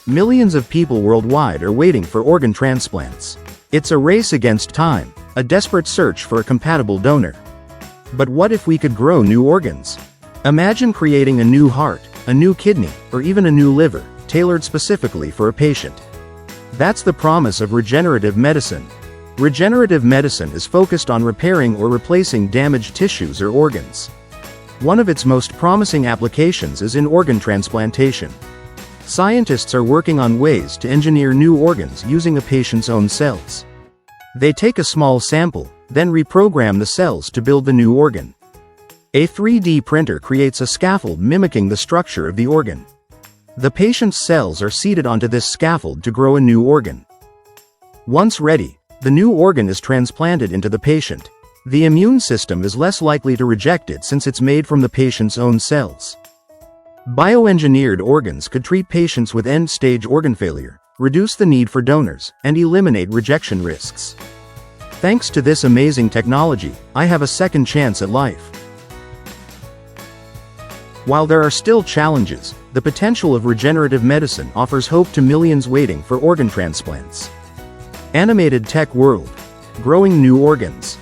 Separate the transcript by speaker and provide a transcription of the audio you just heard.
Speaker 1: Millions of people worldwide are waiting for organ transplants. It's a race against time, a desperate search for a compatible donor. But what if we could grow new organs? Imagine creating a new heart, a new kidney, or even a new liver, tailored specifically for a patient. That's the promise of regenerative medicine. Regenerative medicine is focused on repairing or replacing damaged tissues or organs. One of its most promising applications is in organ transplantation. Scientists are working on ways to engineer new organs using a patient's own cells. They take a small sample, then reprogram the cells to build the new organ. A 3D printer creates a scaffold mimicking the structure of the organ. The patient's cells are seeded onto this scaffold to grow a new organ. Once ready, the new organ is transplanted into the patient. The immune system is less likely to reject it since it's made from the patient's own cells. Bioengineered organs could treat patients with end-stage organ failure, reduce the need for donors, and eliminate rejection risks. Thanks to this amazing technology, I have a second chance at life. While there are still challenges, the potential of regenerative medicine offers hope to millions waiting for organ transplants. Animated Tech World. Growing new organs.